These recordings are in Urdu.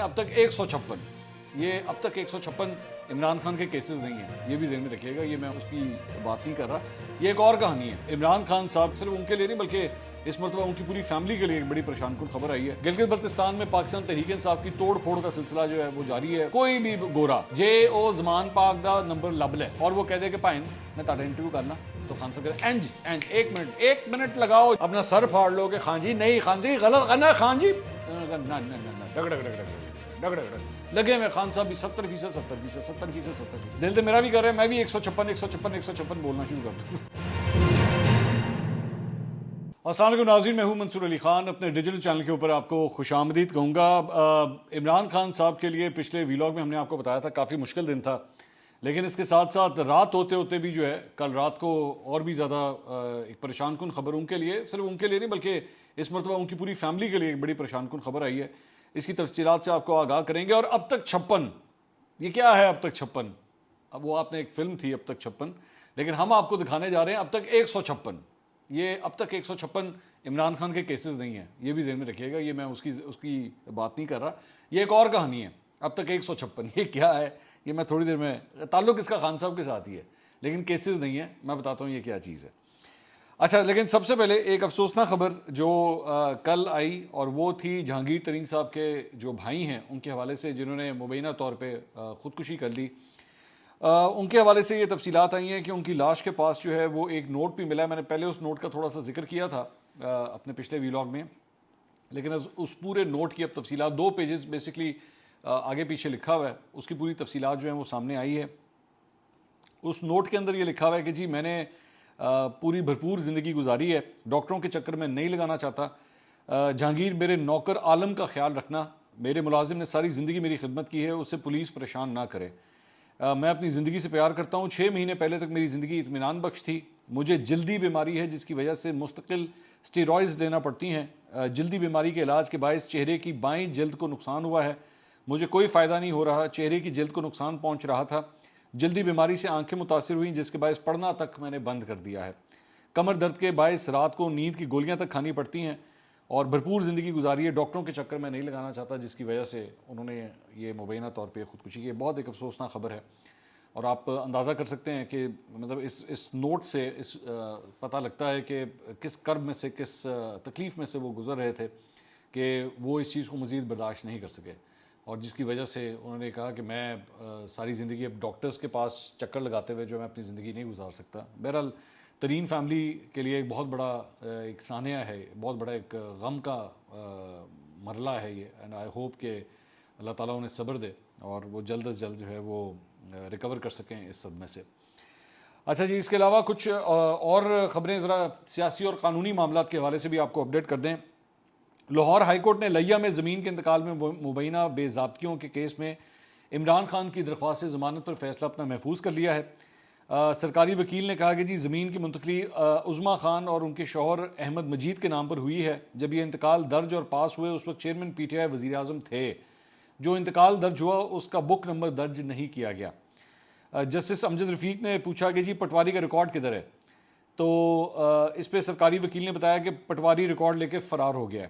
اب تک 156, یہ اب تک 156 عمران خان کے کیسز نہیں ہیں, یہ بھی ذہن میں رکھیے گا, یہ میں اس کی بات نہیں کر رہا. یہ ایک اور کہانی ہے. عمران خان صاحب صرف ان کے لیے نہیں بلکہ اس مرتبہ ان کی پوری فیملی کے لیے ایک بڑی پریشان کن خبر آئی ہے. گلگت بلتستان میں پاکستان تحریک انصاف کی توڑ پھوڑ کا سلسلہ جو ہے وہ جاری ہے. کوئی بھی گورا جے او زمان پاک دا نمبر لب لے اور وہ کہہ دے کہ بھائی میں تہاڈا انٹرویو کرنا, تو خان صاحب کہتے ہیں ایک منٹ لگاؤ, اپنا سر پھاڑ لو کہ خان جی نہیں, خان جی غلط کرنا ہے, خان جی لگے میں خان صاحب بھی 70% دل تو میرا بھی کر رہا ہے, میں بھی 156 بولنا شروع کر دوں. السلام علیکم ناظرین, میں ہوں منصور علی خان. اپنے ڈیجیٹل چینل کے اوپر آپ کو خوش آمدید کہوں گا. عمران خان صاحب کے لیے پچھلے ویلاگ میں ہم نے آپ کو بتایا تھا کافی مشکل دن تھا, لیکن اس کے ساتھ ساتھ رات ہوتے ہوتے بھی جو ہے کل رات کو اور بھی زیادہ ایک پریشان کن خبر ان کے لیے, صرف ان کے لیے نہیں بلکہ اس مرتبہ ان کی پوری فیملی کے لیے ایک بڑی پریشان کن خبر آئی ہے. اس کی تفصیلات سے آپ کو آگاہ کریں گے. اور اب تک 56, یہ کیا ہے اب تک 56؟ اب وہ آپ نے ایک فلم تھی اب تک 56, لیکن ہم آپ کو دکھانے جا رہے ہیں اب تک 156. یہ اب تک 156 عمران خان کے کیسز نہیں ہیں, یہ بھی ذہن میں رکھیے گا, یہ میں اس کی بات نہیں کر رہا. یہ ایک اور کہانی ہے. اب تک 156, یہ کیا ہے یہ میں تھوڑی دیر میں, تعلق اس کا خان صاحب کے ساتھ ہی ہے لیکن کیسز نہیں ہے, میں بتاتا ہوں یہ کیا چیز ہے. اچھا, لیکن سب سے پہلے ایک افسوسناک خبر جو کل آئی, اور وہ تھی جہانگیر ترین صاحب کے جو بھائی ہیں ان کے حوالے سے, جنہوں نے مبینہ طور پہ خودکشی کر لی. ان کے حوالے سے یہ تفصیلات آئی ہیں کہ ان کی لاش کے پاس جو ہے وہ ایک نوٹ بھی ملا ہے. میں نے پہلے اس نوٹ کا تھوڑا سا ذکر کیا تھا اپنے پچھلے ویلاگ میں, لیکن اس پورے نوٹ کی اب تفصیلات 2 پیجز بیسکلی آگے پیچھے لکھا ہوا ہے, اس کی پوری تفصیلات جو ہیں وہ سامنے آئی ہے. اس نوٹ کے اندر یہ لکھا ہوا ہے کہ جی میں نے پوری بھرپور زندگی گزاری ہے, ڈاکٹروں کے چکر میں نہیں لگانا چاہتا. جہانگیر میرے نوکر عالم کا خیال رکھنا, میرے ملازم نے ساری زندگی میری خدمت کی ہے, اس سے پولیس پریشان نہ کرے. میں اپنی زندگی سے پیار کرتا ہوں. 6 مہینے پہلے تک میری زندگی اطمینان بخش تھی. مجھے جلدی بیماری ہے جس کی وجہ سے مستقل اسٹیرائڈز لینا پڑتی ہیں. جلدی بیماری کے علاج کے باعث چہرے کی بائیں جلد کو نقصان ہوا ہے. مجھے کوئی فائدہ نہیں ہو رہا, چہرے کی جلد کو نقصان پہنچ رہا تھا. جلدی بیماری سے آنکھیں متاثر ہوئیں جس کے باعث پڑھنا تک میں نے بند کر دیا ہے. کمر درد کے باعث رات کو نیند کی گولیاں تک کھانی پڑتی ہیں, اور بھرپور زندگی گزاری ہے. ڈاکٹروں کے چکر میں نہیں لگانا چاہتا, جس کی وجہ سے انہوں نے یہ مبینہ طور پہ خودکشی کی. بہت ایک افسوسناک خبر ہے, اور آپ اندازہ کر سکتے ہیں کہ مطلب اس نوٹ سے پتہ لگتا ہے کہ کس کرب میں سے, کس تکلیف میں سے وہ گزر رہے تھے کہ وہ اس چیز کو مزید برداشت نہیں کر سکے, اور جس کی وجہ سے انہوں نے کہا کہ میں ساری زندگی اب ڈاکٹرز کے پاس چکر لگاتے ہوئے جو میں اپنی زندگی نہیں گزار سکتا. بہرحال ترین فیملی کے لیے ایک بہت بڑا ایک سانحہ ہے, بہت بڑا ایک غم کا مرحلہ ہے یہ, اینڈ آئی ہوپ کہ اللہ تعالیٰ انہیں صبر دے اور وہ جلد از جلد جو ہے وہ ریکور کر سکیں اس صدمے سے. اچھا جی, اس کے علاوہ کچھ اور خبریں ذرا سیاسی اور قانونی معاملات کے حوالے سے بھی آپ کو اپڈیٹ کر دیں. لاہور ہائی کورٹ نے لیا میں زمین کے انتقال میں مبینہ بے ضابطگیوں کے کیس میں عمران خان کی درخواست ضمانت پر فیصلہ اپنا محفوظ کر لیا ہے. سرکاری وکیل نے کہا کہ جی زمین کی منتقلی عظمیٰ خان اور ان کے شوہر احمد مجید کے نام پر ہوئی ہے. جب یہ انتقال درج اور پاس ہوئے اس وقت چیئرمین پی ٹی آئی وزیر اعظم تھے. جو انتقال درج ہوا اس کا بک نمبر درج نہیں کیا گیا. جسٹس امجد رفیق نے پوچھا کہ جی پٹواری کا ریکارڈ کدھر ہے, تو اس پہ سرکاری وکیل نے بتایا کہ پٹواری ریکارڈ لے کے فرار ہو گیا ہے.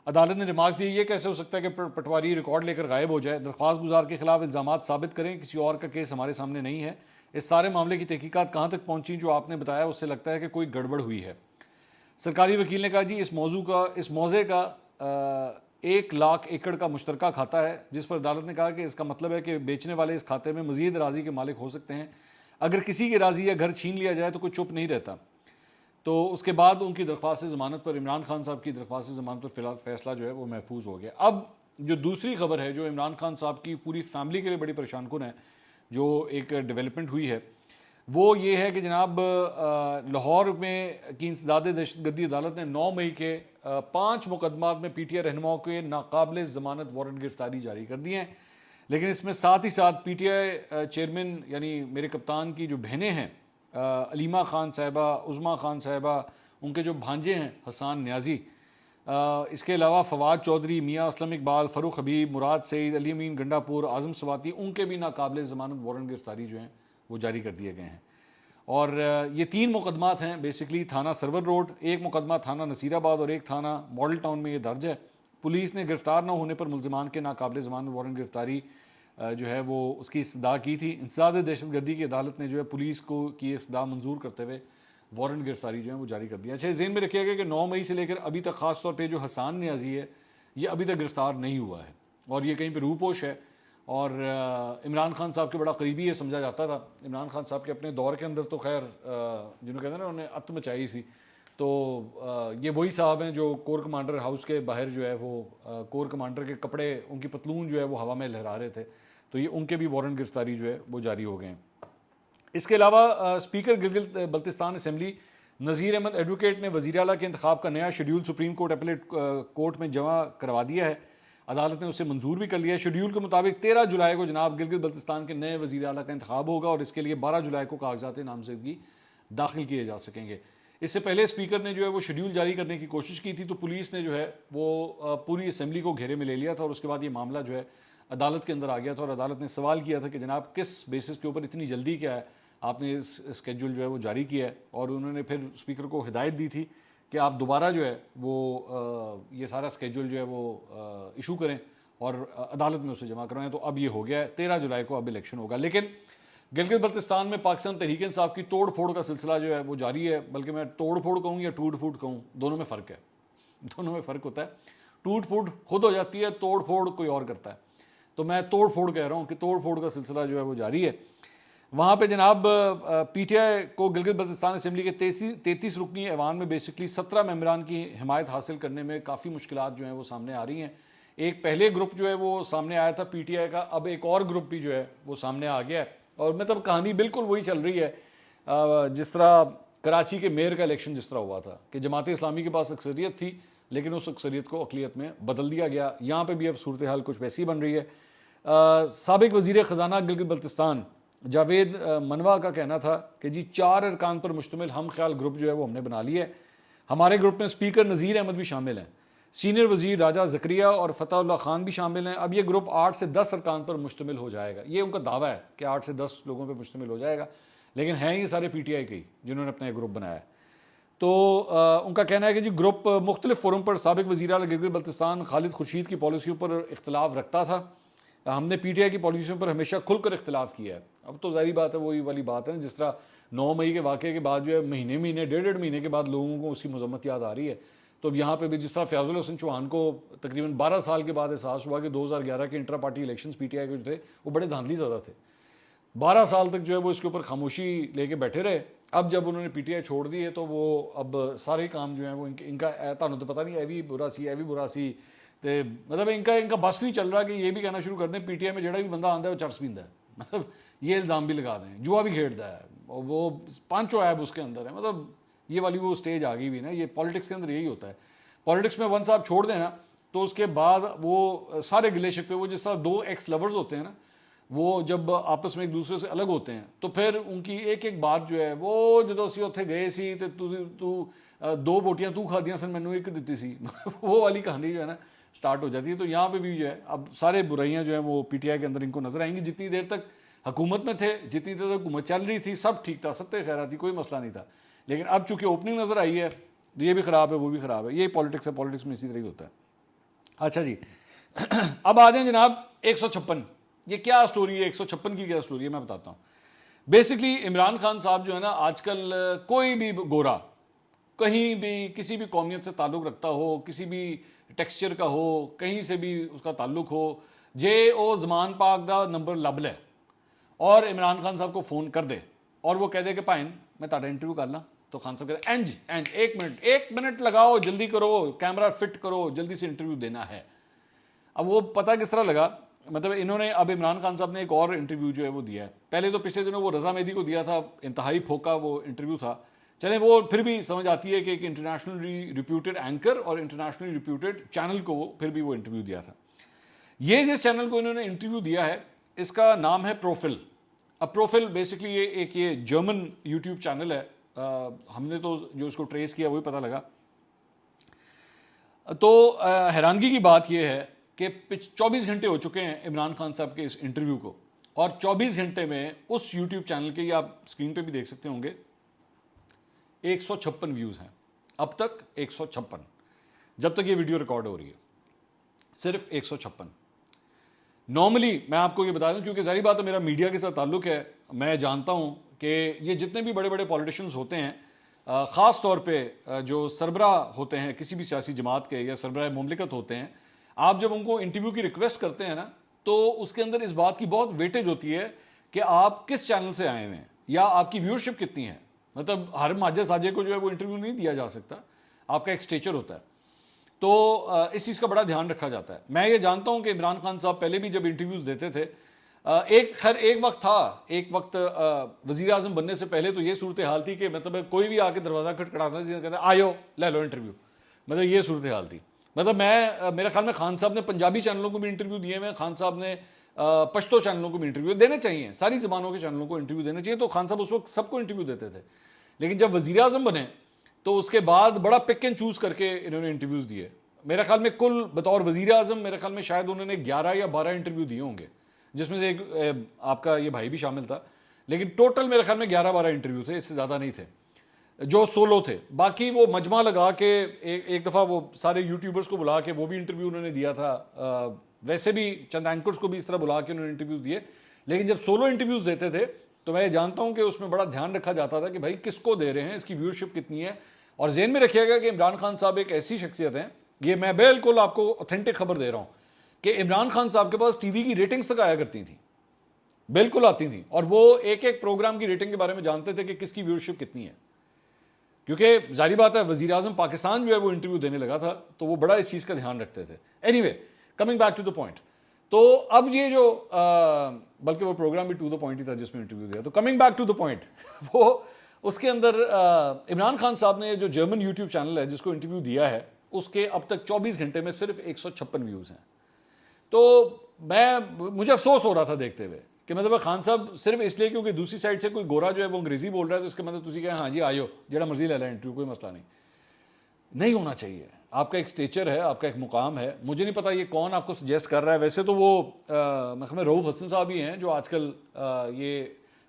عدالت نے ریمارکس دی, یہ کیسے ہو سکتا ہے کہ پٹواری ریکارڈ لے کر غائب ہو جائے. درخواست گزار کے خلاف الزامات ثابت کریں, کسی اور کا کیس ہمارے سامنے نہیں ہے. اس سارے معاملے کی تحقیقات کہاں تک پہنچی جو آپ نے بتایا اس سے لگتا ہے کہ کوئی گڑبڑ ہوئی ہے. سرکاری وکیل نے کہا جی اس موضوع کا 1 لاکھ ایکڑ کا مشترکہ کھاتا ہے, جس پر عدالت نے کہا کہ اس کا مطلب ہے کہ بیچنے والے اس کھاتے میں مزید اراضی کے مالک ہو سکتے ہیں. اگر کسی کی اراضی یا گھر چھین لیا جائے تو کوئی چپ نہیں رہتا. تو اس کے بعد ان کی درخواست ضمانت پر, عمران خان صاحب کی درخواست ضمانت پر فی الحال فیصلہ جو ہے وہ محفوظ ہو گیا. اب جو دوسری خبر ہے جو عمران خان صاحب کی پوری فیملی کے لیے بڑی پریشان کن ہے, جو ایک ڈیولپمنٹ ہوئی ہے, وہ یہ ہے کہ جناب لاہور میں کی انسداد دہشت گردی عدالت نے 9 مئی کے 5 مقدمات میں پی ٹی آئی رہنماؤں کے ناقابل ضمانت وارنٹ گرفتاری جاری کر دی ہیں. لیکن اس میں ساتھ ہی ساتھ پی ٹی آئی چیئرمین یعنی میرے کپتان کی جو بہنیں ہیں, علیمہ خان صاحبہ, عظمیٰ خان صاحبہ, ان کے جو بھانجے ہیں حسان نیازی, اس کے علاوہ فواد چودھری, میاں اسلم اقبال, فاروق حبیب, مراد سعید, علی امین گنڈا پور, اعظم سواتی, ان کے بھی ناقابل ضمانت وارنٹ گرفتاری جو ہیں وہ جاری کر دیے گئے ہیں. اور یہ 3 مقدمات ہیں بیسکلی تھانہ سرور روڈ, 1 مقدمہ تھانہ نصیر آباد اور 1 تھانہ ماڈل ٹاؤن میں یہ درج ہے. پولیس نے گرفتار نہ ہونے پر ملزمان کے ناقابل ضمانت وارنٹ گرفتاری جو ہے وہ اس کی استدعا کی تھی. انسداد دہشت گردی کی عدالت نے جو ہے پولیس کو کی استدعا منظور کرتے ہوئے وارنٹ گرفتاری جو ہے وہ جاری کر دیا. اچھا ذہن میں رکھیے گا کہ 9 مئی سے لے کر ابھی تک خاص طور پہ جو حسان نیازی ہے یہ ابھی تک گرفتار نہیں ہوا ہے اور یہ کہیں پہ روپوش ہے اور عمران خان صاحب کے بڑا قریبی ہے سمجھا جاتا تھا. عمران خان صاحب کے اپنے دور کے اندر تو خیر جنہوں کہتے ہیں نا انہوں نے ات مچائی سی, تو یہ وہی صاحب ہیں جو کور کمانڈر ہاؤس کے باہر جو ہے وہ کور کمانڈر کے کپڑے ان کی پتلون جو ہے وہ ہوا میں لہرا رہے تھے, تو یہ ان کے بھی وارنٹ گرفتاری جو ہے وہ جاری ہو گئے ہیں. اس کے علاوہ speaker Gilgit Baltistan assembly Nazir Ahmed advocate نے وزیر اعلیٰ کے انتخاب کا نیا schedule supreme court appellate court میں جمع کروا دیا ہے. عدالت نے اسے منظور بھی کر لیا ہے. شیڈیول کے مطابق 13 جولائی کو جناب گلگت بلتستان کے نئے وزیر اعلیٰ کا انتخاب ہوگا اور اس کے لیے 12 جولائی کو کاغذات نامزدگی داخل کیے جا سکیں گے. اس سے پہلے اسپیکر نے جو ہے وہ شیڈیول جاری کرنے کی کوشش کی تھی تو پولیس نے جو ہے وہ پوری اسمبلی کو گھیرے میں لے لیا تھا اور اس کے بعد یہ معاملہ جو ہے عدالت کے اندر آ گیا تھا اور عدالت نے سوال کیا تھا کہ جناب کس بیسس کے اوپر اتنی جلدی کیا ہے آپ نے اس اسکیجول جو ہے وہ جاری کیا ہے, اور انہوں نے پھر اسپیکر کو ہدایت دی تھی کہ آپ دوبارہ جو ہے وہ یہ سارا اسکیجول جو ہے وہ ایشو کریں اور عدالت میں اسے جمع کروائیں. تو اب یہ ہو گیا ہے 13 جولائی کو اب الیکشن ہوگا. لیکن گلگت بلتستان میں پاکستان تحریک انصاف کی توڑ پھوڑ کا سلسلہ جو ہے وہ جاری ہے, بلکہ میں توڑ پھوڑ کہوں یا ٹوٹ پھوٹ کہوں, دونوں میں فرق ہے. دونوں میں فرق ہوتا ہے. ٹوٹ پھوٹ خود ہو جاتی ہے, توڑ پھوڑ کوئی اور کرتا ہے. تو میں توڑ پھوڑ کہہ رہا ہوں کہ توڑ پھوڑ کا سلسلہ جو ہے وہ جاری ہے. وہاں پہ جناب پی ٹی آئی کو گلگت بلتستان اسمبلی کے 33 رکنی ایوان میں بیسکلی 17 ممبران کی حمایت حاصل کرنے میں کافی مشکلات جو ہیں وہ سامنے آ رہی ہیں. ایک پہلے گروپ جو ہے وہ سامنے آیا تھا پی ٹی آئی کا, اب ایک اور گروپ بھی جو ہے وہ سامنے آ گیا ہے اور مطلب کہانی بالکل وہی چل رہی ہے جس طرح کراچی کے میئر کا الیکشن جس طرح ہوا تھا کہ جماعت اسلامی کے پاس اکثریت تھی لیکن اس اکثریت کو اقلیت میں بدل دیا گیا. یہاں پہ بھی اب صورتحال کچھ ویسی بن رہی ہے. سابق وزیر خزانہ گلگت بلتستان جاوید منوا کا کہنا تھا کہ جی 4 ارکان پر مشتمل ہم خیال گروپ جو ہے وہ ہم نے بنا لیا ہے. ہمارے گروپ میں اسپیکر نذیر احمد بھی شامل ہیں, سینئر وزیر راجہ زکریہ اور فتح اللہ خان بھی شامل ہیں. اب یہ گروپ 8 سے 10 ارکان پر مشتمل ہو جائے گا. یہ ان کا دعویٰ ہے کہ 8 سے 10 لوگوں پہ مشتمل ہو جائے گا, لیکن ہیں یہ سارے پی ٹی آئی کے جنہوں نے اپنا یہ گروپ بنایا ہے. تو ان کا کہنا ہے کہ جی گروپ مختلف فورم پر سابق وزیر اعلیٰ گلگت بلتستان خالد خورشید کی پالیسیوں پر اختلاف رکھتا تھا. ہم نے پی ٹی آئی کی پالیسیوں پر ہمیشہ کھل کر اختلاف کیا ہے. اب تو ظاہری بات ہے وہی والی بات ہے جس طرح 9 مئی کے واقعے کے بعد جو ہے مہینے 1.5 مہینے کے بعد لوگوں کو اس کی مذمت یاد آ رہی ہے. تو اب یہاں پہ بھی جس طرح فیاض الحسن چوہان کو تقریباً 12 سال کے بعد احساس ہوا کہ 2011 کے intra party elections P T I کے جو تھے وہ بڑے دھاندلی زدہ تھے. 12 سال تک جو ہے وہ اس کے اوپر خاموشی لے کے بیٹھے رہے. اب جب انہوں نے پی ٹی آئی چھوڑ دی ہے تو وہ اب سارے کام جو ہیں وہ ان کا تانوں تو پتہ نہیں بھی برا سی مطلب ان کا بس نہیں چل رہا کہ یہ بھی کہنا شروع کر دیں پی ٹی آئی میں جڑا بھی بندہ آتا ہے وہ چرس پیندا ہے. مطلب یہ الزام بھی لگا دیں جوا بھی کھیڑتا ہے وہ پانچوں ایب اس کے اندر ہے. مطلب یہ والی وہ سٹیج آ گئی بھی نا. یہ پالیٹکس کے اندر یہی ہوتا ہے. پالیٹکس میں ون صاحب چھوڑ دیں نا تو اس کے بعد وہ سارے گلے شکوے وہ جس طرح 2 ایکس لورز ہوتے ہیں نا, وہ جب آپس میں ایک دوسرے سے الگ ہوتے ہیں تو پھر ان کی ایک بات جو ہے وہ جدو اسی اتنے گئے سی تو 2 بوٹیاں تو کھا دیاں سن مینوں ایک دیتی سی وہ والی کہانی جو ہے نا سٹارٹ ہو جاتی ہے. تو یہاں پہ بھی جو ہے اب سارے برائیاں جو ہیں وہ پی ٹی آئی کے اندر ان کو نظر آئیں گی. جتنی دیر تک حکومت میں تھے, جتنی دیر تک حکومت چل رہی تھی, سب ٹھیک تھا, سب خیرات تھی, کوئی مسئلہ نہیں تھا. لیکن اب چونکہ اوپننگ نظر آئی ہے یہ بھی خراب ہے وہ بھی خراب ہے. یہی پالیٹکس ہے, پالیٹکس میں اسی طرح ہی ہوتا ہے. اچھا جی اب آ جائیں جناب 156. یہ کیا سٹوری ہے 156 کی کیا سٹوری ہے میں بتاتا ہوں. بیسکلی عمران خان صاحب جو ہے نا آج کل کوئی بھی گورا کہیں بھی کسی بھی قومیت سے تعلق رکھتا ہو, کسی بھی ٹیکسچر کا ہو, کہیں سے بھی اس کا تعلق ہو, جے او زمان پاک دا نمبر لب لے اور عمران خان صاحب کو فون کر دے اور وہ کہہ دے کہ پائن میں تہاڈا انٹرویو کر لاں, تو خان صاحب کہتے ہیں انج 1 منٹ لگاؤ, جلدی کرو, کیمرہ فٹ کرو, جلدی سے انٹرویو دینا ہے. اب وہ پتہ کس طرح لگا, مطلب انہوں نے اب عمران خان صاحب نے ایک اور انٹرویو جو ہے وہ دیا ہے. پہلے تو پچھلے دنوں وہ رضا مہدی کو دیا تھا, انتہائی پھوکا وہ انٹرویو تھا. چلیں وہ پھر بھی سمجھ آتی ہے کہ ایک انٹرنیشنلی ریپیوٹیڈ اینکر اور انٹرنیشنلی ریپیوٹیڈ چینل کو پھر بھی وہ انٹرویو دیا تھا. یہ جس چینل کو انہوں نے انٹرویو دیا ہے اس کا نام ہے پروفل. اب پروفل بیسکلی یہ جرمن یوٹیوب چینل ہے. ہم نے تو جو اس کو ٹریس کیا وہی پتہ لگا. تو حیرانگی کی بات یہ ہے کہ 24 گھنٹے ہو چکے ہیں عمران خان صاحب کے اس انٹرویو کو, اور 24 گھنٹے میں اس یوٹیوب چینل کے, یہ آپ اسکرین پہ بھی دیکھ سکتے ہوں گے, 156 ویوز ہیں اب تک. 156 جب تک یہ ویڈیو ریکارڈ ہو رہی ہے. صرف 156. نارملی میں آپ کو یہ بتا دوں کیونکہ ظاہری بات ہے میرا میڈیا کے ساتھ تعلق ہے, میں جانتا ہوں کہ یہ جتنے بھی بڑے بڑے پولیٹیشنز ہوتے ہیں, خاص طور پہ جو سربراہ ہوتے ہیں کسی بھی سیاسی جماعت کے یا سربراہ مملکت ہوتے ہیں, آپ جب ان کو انٹرویو کی ریکویسٹ کرتے ہیں نا تو اس کے اندر اس بات کی بہت ویٹیج ہوتی ہے کہ آپ کس چینل سے آئے ہوئے ہیں یا آپ کی ویورشپ کتنی ہے. مطلب ہر ماجے ساجے کو جو ہے وہ انٹرویو نہیں دیا جا سکتا, آپ کا ایک اسٹیچر ہوتا ہے. تو اس چیز کا بڑا دھیان رکھا جاتا ہے. میں یہ جانتا ہوں کہ عمران خان صاحب پہلے بھی جب انٹرویوز دیتے تھے, ایک وقت وزیر اعظم بننے سے پہلے تو یہ صورتحال تھی کہ مطلب کوئی بھی آ کے دروازہ کھٹکھٹاتا تھا, کہتے آئیو لے لو انٹرویو, مطلب یہ صورتحال تھی. مطلب میرے خیال میں خان صاحب نے پنجابی چینلوں کو بھی انٹرویو دیے ہوئے, خان صاحب نے پشتو چینلوں کو بھی انٹرویو دینے چاہیے, ساری زبانوں کے چینلوں کو انٹرویو دینے چاہیے. تو خان صاحب اس وقت سب کو انٹرویو دیتے تھے. لیکن جب وزیر اعظم بنے تو اس کے بعد بڑا پک اینڈ چوز کر کے انہوں نے انٹرویوز دیے. میرے خیال میں کل بطور وزیر اعظم میرے خیال میں شاید انہوں نے 11 یا 12 انٹرویو دیے ہوں گے, جس میں سے ایک آپ کا یہ بھائی بھی شامل تھا. لیکن ٹوٹل میرے خیال میں 11-12 انٹرویو تھے, اس سے زیادہ نہیں تھے جو سولو تھے. باقی وہ مجمع لگا کے ایک دفعہ وہ سارے یوٹیوبرز کو بلا کے وہ بھی انٹرویو انہوں نے دیا تھا. ویسے بھی چند اینکرز کو بھی اس طرح بلا کے انہوں نے انٹرویوز دیے. لیکن جب سولو انٹرویوز دیتے تھے تو میں یہ جانتا ہوں کہ اس میں بڑا دھیان رکھا جاتا تھا کہ بھائی کس کو دے رہے ہیں, اس کی ویورشپ کتنی ہے. اور ذہن میں رکھیے گا کہ عمران خان صاحب ایک ایسی شخصیت ہیں, یہ میں بالکل آپ کو اوتھینٹک خبر دے رہا ہوں کہ عمران خان صاحب کے پاس ٹی وی کی ریٹنگز تک آیا کرتی تھیں, بالکل آتی تھیں, اور وہ ایک ایک پروگرام کی ریٹنگ کے بارے میں جانتے تھے کہ کس کی ویورشپ کتنی ہے. کیونکہ ظاہری بات ہے وزیر اعظم پاکستان جو ہے وہ انٹرویو دینے لگا تھا تو وہ بڑا اس چیز کا دھیان رکھتے تھے. Anyway coming back to the point, تو اب یہ جو بلکہ وہ پروگرام بھی ٹو دا پوائنٹ ہی تھا جس میں انٹرویو دیا. تو coming back to the point, وہ اس کے اندر عمران خان صاحب نے جو جرمن یوٹیوب چینل ہے جس کو انٹرویو دیا ہے اس کے اب تک 24 گھنٹے میں صرف 156 ویوز ہیں. تو مجھے افسوس ہو رہا تھا دیکھتے ہوئے کہ مطلب خان صاحب صرف اس لیے کیونکہ دوسری سائڈ سے کوئی گورا جو ہے وہ انگریزی بول رہا ہے تو اس کے مطلب تسی کہ ہاں جی آئیو جڑا مرضی لے لیں انٹرویو, کوئی مسئلہ نہیں ہونا چاہیے. آپ کا ایک اسٹیچر ہے, آپ کا ایک مقام ہے. مجھے نہیں پتا یہ کون آپ کو سجیسٹ کر رہا ہے. ویسے تو وہ میں رؤوف حسن صاحب ہی ہیں جو آج کل یہ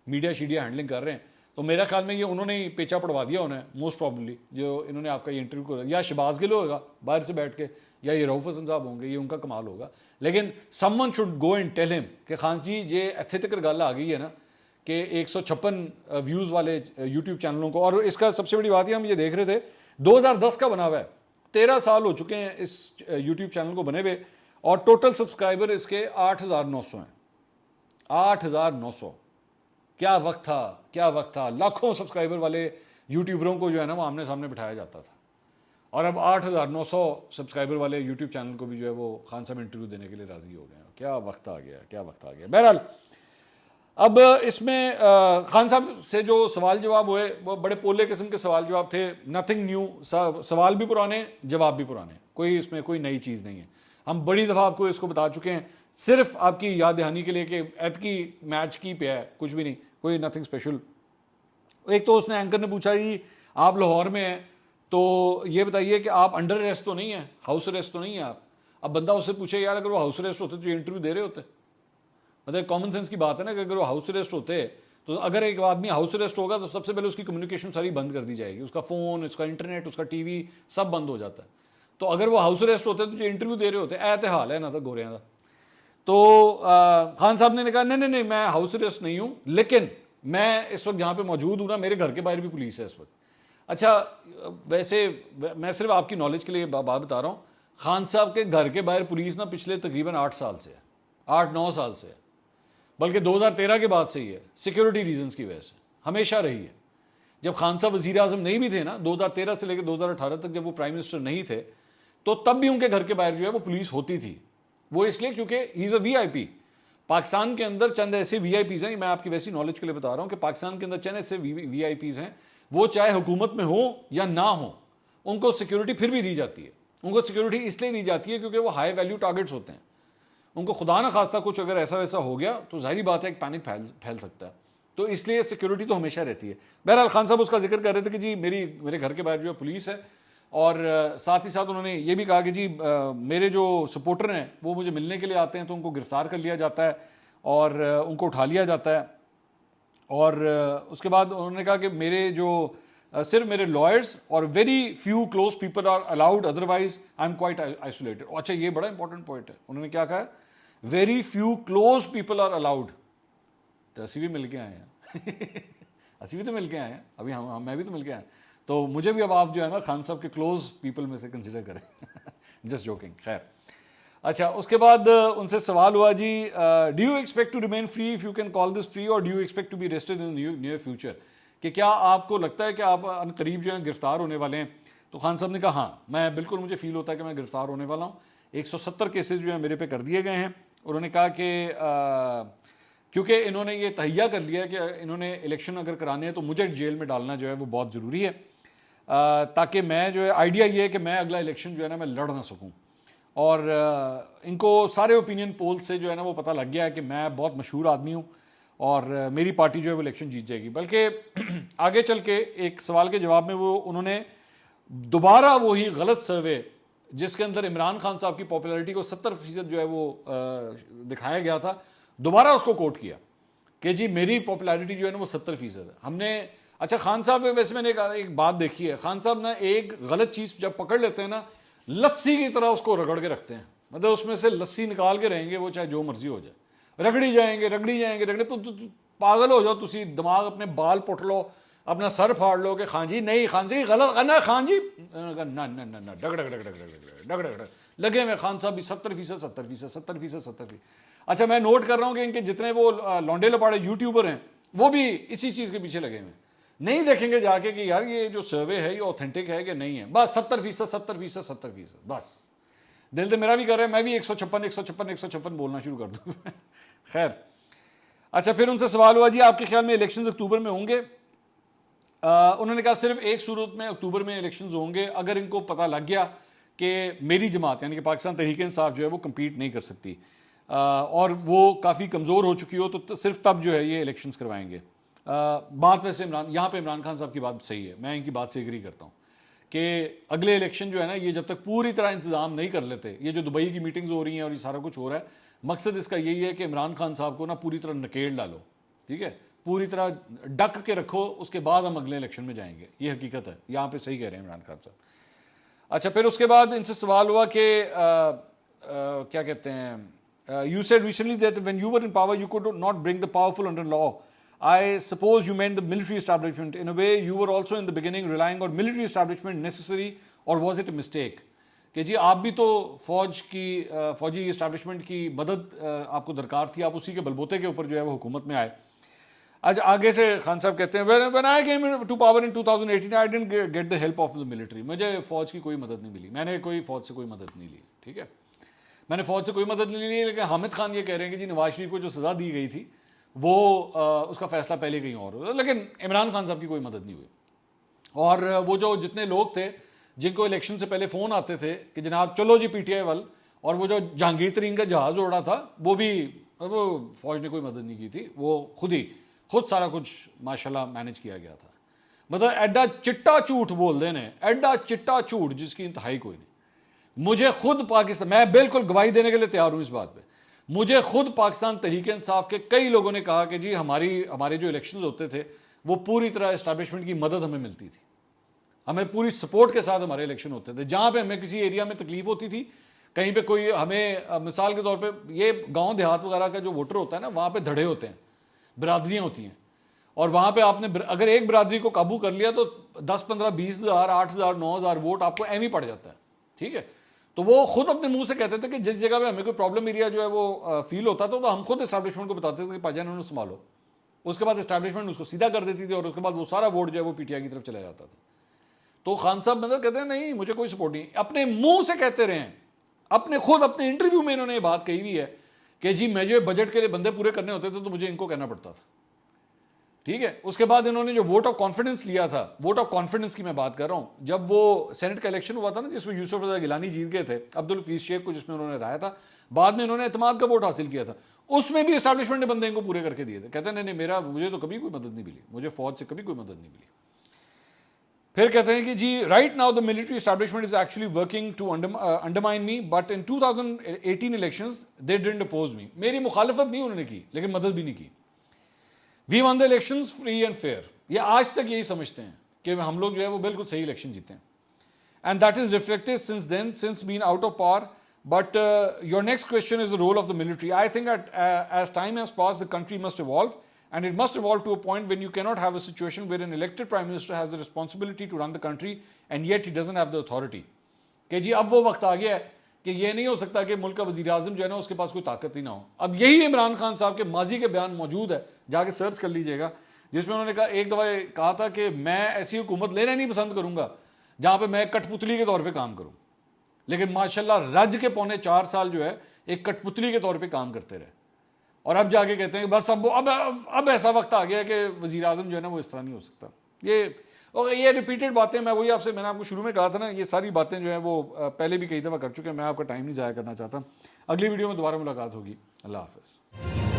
میڈیا شیڈیا ہینڈلنگ کر رہے ہیں. تو میرا خیال میں یہ انہوں نے ہی پیچا پڑوا دیا انہیں موسٹ پرابلی, جو انہوں نے آپ کا یہ انٹرویو کیا. یا شہباز گل ہوگا باہر سے بیٹھ کے, یا یہ رؤوف حسن صاحب ہوں گے, یہ ان کا کمال ہوگا. لیکن some one should go and tell ہم کہ خان جی یہ اتنے تک گل آ گئی ہے نا کہ 156 ویوز والے یوٹیوب چینلوں کو. اور اس کا سب سے بڑی بات یہ ہم یہ دیکھ رہے تھے 2010 کا بنا ہوا ہے, 13 سال ہو چکے ہیں اس یوٹیوب چینل کو بنے ہوئے, اور ٹوٹل سبسکرائبر اس کے 8,900 ہیں. 8,900. کیا وقت تھا, کیا وقت تھا. لاکھوں سبسکرائبر والے یوٹیوبروں کو جو ہے نا وہ آمنے سامنے بٹھایا جاتا تھا, اور اب 8,900 سبسکرائبر والے یوٹیوب چینل کو بھی جو ہے وہ خان صاحب انٹرویو دینے کے لیے راضی ہو گئے ہیں. کیا وقت آ گیا, کیا وقت آ گیا. بہرحال اب اس میں خان صاحب سے جو سوال جواب ہوئے وہ بڑے پولے قسم کے سوال جواب تھے. نتھنگ نیو, سوال بھی پرانے, جواب بھی پرانے, کوئی اس میں کوئی نئی چیز نہیں ہے. ہم بڑی دفعہ آپ کو اس کو بتا چکے ہیں, صرف آپ کی یاد دہانی کے لیے کہ ایتکی میچ کی پہ ہے, کچھ بھی نہیں, کوئی نتھنگ اسپیشل. ایک تو اس نے اینکر نے پوچھا جی آپ لاہور میں ہیں تو یہ بتائیے کہ آپ انڈر اریسٹ تو نہیں ہیں, ہاؤس اریسٹ تو نہیں ہیں آپ. اب بندہ اس سے پوچھے یار اگر وہ ہاؤس اریسٹ ہوتے تو یہ انٹرویو دے رہے ہوتے. مطلب کامن سینس کی بات ہے نا کہ اگر وہ ہاؤس اریسٹ ہوتے تو اگر ایک آدمی ہاؤس اریسٹ ہوگا تو سب سے پہلے اس کی کمیونیکیشن ساری بند کر دی جائے گی, اس کا فون, اس کا انٹرنیٹ, اس کا ٹی وی سب بند ہو جاتا ہے. تو اگر وہ ہاؤس اریسٹ ہوتے تو یہ انٹرویو دے رہے ہوتے. ایت حال ہے نا تو گوریاں کا. تو خان صاحب نے کہا نہیں میں ہاؤس اریسٹ نہیں ہوں, لیکن میں اس وقت جہاں پہ موجود ہوں نا میرے گھر کے باہر بھی پولیس ہے اس وقت. اچھا ویسے میں صرف آپ کی نالج کے لیے بات بتا رہا ہوں, خان صاحب کے گھر کے باہر پولیس نا پچھلے تقریباً 8 سال سے ہے, 8-9 سال سے ہے, بلکہ 2013 کے بعد سے ہی ہے. سیکیورٹی ریزنز کی وجہ سے ہمیشہ رہی ہے. جب خان صاحب وزیر اعظم نہیں بھی تھے نا 2013 سے لے کے 2018 تک, جب وہ پرائم منسٹر نہیں تھے تو تب بھی ان کے گھر کے باہر جو ہے وہ پولیس ہوتی تھی. وہ اس لیے کیونکہ ہی از اے وی آئی پی. پاکستان کے اندر چند ایسے وی آئی پیز ہیں, میں آپ کی ویسی نالج کے لیے بتا رہا ہوں کہ پاکستان کے اندر چند ایسے وی آئی پیز ہیں, وہ چاہے حکومت میں ہوں یا نہ ہوں ان کو سیکیورٹی پھر بھی دی جاتی ہے. ان کو سیکیورٹی اس لیے دی جاتی ہے کیونکہ وہ ہائی ویلیو ٹارگیٹس ہوتے ہیں. ان کو خدا نہ خواستہ کچھ اگر ایسا ویسا ہو گیا تو ظاہری بات ہے ایک پینک پھیل سکتا ہے, تو اس لیے سیکیورٹی تو ہمیشہ رہتی ہے. بہرحال خان صاحب اس کا ذکر کر رہے تھے کہ جی میرے گھر کے باہر جو ہے پولیس ہے, اور ساتھ ہی ساتھ انہوں نے یہ بھی کہا کہ جی میرے جو سپورٹر ہیں وہ مجھے ملنے کے لیے آتے ہیں تو ان کو گرفتار کر لیا جاتا ہے اور ان کو اٹھا لیا جاتا ہے. اور اس کے بعد انہوں نے کہا کہ میرے جو صرف میرے لائرز اور very few close people are allowed, otherwise I am quite isolated. اچھا یہ بڑا انپورٹنٹ پوائنٹ ہے, انہوں نے کیا کہا, very few close people are allowed. تو اسی بھی مل کے آئے ہیں اسی بھی تو مل کے آئے ہیں, ابھی میں بھی تو مل کے آئے, تو مجھے بھی اب آپ جو ہے نا خان صاحب کے کلوز پیپل میں سے کنسیڈر کریں. Just joking. خیر, اچھا اس کے بعد ان سے سوال ہوا جی, do you expect to remain free if you can call this free, اور do you expect to be arrested in near future, کہ کیا آپ کو لگتا ہے کہ آپ ان قریب جو ہیں گرفتار ہونے والے ہیں؟ تو خان صاحب نے کہا ہاں, میں بالکل, مجھے فیل ہوتا ہے کہ میں گرفتار ہونے والا ہوں. 170 کیسز جو ہیں میرے پہ کر دیے گئے ہیں. انہوں نے کہا کہ کیونکہ انہوں نے یہ تہیہ کر لیا کہ انہوں نے الیکشن اگر کرانے ہیں تو مجھے جیل میں ڈالنا جو ہے وہ بہت ضروری ہے, تاکہ میں جو ہے, آئیڈیا یہ ہے کہ میں اگلا الیکشن جو ہے نا میں لڑ نہ سکوں. اور ان کو سارے اوپینین پول سے جو ہے نا وہ پتہ لگ گیا ہے کہ میں بہت مشہور آدمی ہوں اور میری پارٹی جو ہے وہ الیکشن جیت جائے گی. بلکہ آگے چل کے ایک سوال کے جواب میں وہ انہوں نے دوبارہ وہی غلط سروے جس کے اندر عمران خان صاحب کی پاپولیرٹی کو 70% جو ہے وہ دکھایا گیا تھا, دوبارہ اس کو کوٹ کیا کہ جی میری پاپولیرٹی جو ہے نا وہ 70% ہے. ہم نے, اچھا خان صاحب ویسے میں نے ایک بات دیکھی ہے, خان صاحب نا ایک غلط چیز جب پکڑ لیتے ہیں نا, لسی کی طرح اس کو رگڑ کے رکھتے ہیں, مطلب اس میں سے لسی نکال کے رہیں گے وہ, چاہے جو مرضی ہو جائے, رگڑی جائیں گے تو پاگل ہو جاؤ تسی, دماغ اپنے بال پٹ لو, اپنا سر پھاڑ لو کہ خان جی نہیں, خان جی غلط کرنا, خان جی ڈگ ڈگ ڈگ ڈگ ڈگ لگے ہوئے خان صاحب بھی 70%. اچھا میں نوٹ کر رہا ہوں کہ ان کے جتنے وہ لونڈے لپاڑے یوٹیوبر ہیں وہ بھی اسی چیز کے پیچھے لگے ہوئے, نہیں دیکھیں گے جا کے کہ یار یہ جو سروے ہے یہ اوتھینٹک ہے کہ نہیں ہے, بس 70%. بس دل تو میرا بھی کر رہا ہے میں بھی 156 بولنا شروع کر دوں. خیر, اچھا پھر ان سے سوال ہوا جی آپ کے خیال میں الیکشنز اکتوبر میں ہوں گے؟ انہوں نے کہا صرف ایک صورت میں اکتوبر میں الیکشنز ہوں گے, اگر ان کو پتہ لگ گیا کہ میری جماعت یعنی کہ پاکستان تحریک انصاف جو ہے وہ کمپیٹ نہیں کر سکتی اور وہ کافی کمزور ہو چکی ہو, تو صرف تب جو ہے یہ الیکشنز کروائیں گے. بات ویسے یہاں پہ عمران خان صاحب کی بات صحیح ہے, میں ان کی بات سے ایگری کرتا ہوں کہ اگلے الیکشن جو ہے نا یہ جب تک پوری طرح انتظام نہیں کر لیتے, یہ جو دبئی کی میٹنگز ہو رہی ہیں اور یہ سارا کچھ ہو رہا ہے, مقصد اس کا یہی ہے کہ عمران خان صاحب کو نا پوری طرح نکیل ڈالو, ٹھیک ہے, پوری طرح ڈک کے رکھو, اس کے بعد ہم اگلے الیکشن میں جائیں گے. یہ حقیقت ہے, یہاں پہ صحیح کہہ رہے ہیں عمران خان صاحب. اچھا پھر اس کے بعد ان سے سوال ہوا کہ کیا کہتے ہیں, you said recently that when you were in power you could not bring the powerful under law. I suppose you meant the military establishment. In a way you were also in the beginning relying on military establishment necessary, or was it a mistake? کہ جی آپ بھی تو فوجی اسٹیبلشمنٹ کی مدد آپ کو درکار تھی, آپ اسی کے بلبوتے کے اوپر جو ہے وہ حکومت میں آئے. آج آگے سے خان صاحب کہتے ہیں when I came to power in 2018 I didn't get the help of the military. مجھے فوج کی کوئی مدد نہیں ملی, میں نے فوج سے کوئی مدد نہیں لی, ٹھیک ہے, میں نے فوج سے کوئی مدد نہیں لی. لیکن حامد خان یہ کہہ رہے ہیں کہ جی نواز شریف کو جو سزا دی گئی تھی وہ اس کا فیصلہ پہلے کہیں اور ہوا, لیکن عمران خان صاحب کی کوئی مدد نہیں ہوئی. اور وہ جو جتنے لوگ تھے جن کو الیکشن سے پہلے فون آتے تھے کہ جناب چلو جی پی ٹی آئی وال, اور وہ جو جہانگیر ترین کا جہاز اڑا تھا وہ فوج نے کوئی مدد نہیں کی تھی, وہ خود سارا کچھ ماشاءاللہ مینج کیا گیا تھا. مطلب ایڈا چٹا جھوٹ بول دینے, ایڈا چٹا جھوٹ جس کی انتہائی کوئی نہیں. مجھے خود پاکستان, میں بالکل گواہی دینے کے لیے تیار ہوں اس بات پہ, مجھے خود پاکستان تحریک انصاف کے کئی لوگوں نے کہا کہ جی ہمارے جو الیکشنز ہوتے تھے وہ پوری طرح اسٹیبلشمنٹ کی مدد ہمیں ملتی تھی, ہمیں پوری سپورٹ کے ساتھ ہمارے الیکشن ہوتے تھے. جہاں پہ ہمیں کسی ایریا میں تکلیف ہوتی تھی, کہیں پہ کوئی ہمیں, مثال کے طور پہ یہ گاؤں دیہات وغیرہ کا جو ووٹر ہوتا ہے نا, وہاں پہ دھڑے ہوتے ہیں, برادریاں ہوتی ہیں, اور وہاں پہ آپ نے اگر ایک برادری کو قابو کر لیا تو 10 15 20 ہزار 8 ہزار 9 ہزار ووٹ آپ کو ایم ہی پڑ جاتا ہے, ٹھیک ہے. تو وہ خود اپنے منہ سے کہتے تھے کہ جس جگہ پہ ہمیں کوئی پرابلم ایریا جو ہے وہ فیل ہوتا تھا تو ہم خود اسٹیبلشمنٹ کو بتاتے تھے کہ پاجان انہوں نے سنبھالو. اس کے بعد اسٹیبلشمنٹ اس کو سیدھا کر دیتی تھی اور اس کے بعد وہ سارا ووٹ جو ہے وہ پی ٹی آئی کی طرف چلا جاتا تھا. تو خان صاحب مطلب کہتے ہیں نہیں مجھے کوئی سپورٹ نہیں, اپنے منہ سے کہتے رہے ہیں, اپنے انٹرویو میں انہوں نے یہ بات کہی ہوئی ہے کہ جی مجھے بجٹ کے لیے بندے پورے کرنے ہوتے تھے تو مجھے ان کو کہنا پڑتا تھا, ٹھیک ہے. اس کے بعد انہوں نے جو ووٹ آف کانفیڈنس لیا تھا, ووٹ آف کانفیڈنس کی میں بات کر رہا ہوں, جب وہ سینٹ کا الیکشن ہوا تھا نا جس میں یوسف رضا گیلانی جیت گئے تھے عبدالحفیظ شیخ کو, جس میں انہوں نے ہرایا تھا, بعد میں انہوں نے اعتماد کا ووٹ حاصل کیا تھا, اس میں بھی اسٹیبلشمنٹ نے بندے ان کو پورے کر کے دیے تھے. کہتے ہیں نہیں مجھے تو کبھی کوئی مدد نہیں ملی, مجھے فوج سے کبھی کوئی مدد نہیں ملی. پھر کہتے ہیں کہ جی right now the military establishment is actually working to undermine me, but in 2018 elections they didn't oppose me. میری مخالفت نہیں انہوں نے کی لیکن مدد بھی نہیں کی. We won the elections free and fair, یہ آج تک یہی سمجھتے ہیں کہ ہم لوگ جو ہے وہ بالکل صحیح الیکشن جیتے ہیں. And that is reflected since then, since being out of power. But your next question is the role of the military. I think that as time has passed, the country must evolve, and it must evolve to a point when you cannot have a situation where an elected prime minister has the responsibility to run the country, and yet he doesn't have the authority. کہ جی اب وہ وقت آ گیا ہے کہ یہ نہیں ہو سکتا کہ ملک کا وزیر اعظم جو ہے نا اس کے پاس کوئی طاقت ہی نہ ہو. اب یہی عمران خان صاحب کے ماضی کے بیان موجود ہے, جا کے سرچ کر لیجئے گا, جس میں انہوں نے کہا ایک دفعہ کہا تھا کہ میں ایسی حکومت لینا نہیں پسند کروں گا جہاں پہ میں کٹ پتلی کے طور پہ کام کروں. لیکن ماشاءاللہ رج کے 4.25 سال جو ہے ایک کٹ پتلی کے طور پہ کام کرتے رہے, اور اب جا کے کہتے ہیں کہ بس اب ایسا وقت آ گیا کہ وزیر اعظم جو ہے نا وہ اس طرح نہیں ہو سکتا. یہ ریپیٹڈ باتیں, میں وہی میں نے آپ کو شروع میں کہا تھا نا, یہ ساری باتیں جو ہیں وہ پہلے بھی کئی دفعہ کر چکے ہیں. میں آپ کا ٹائم نہیں ضائع کرنا چاہتا. اگلی ویڈیو میں دوبارہ ملاقات ہوگی. اللہ حافظ.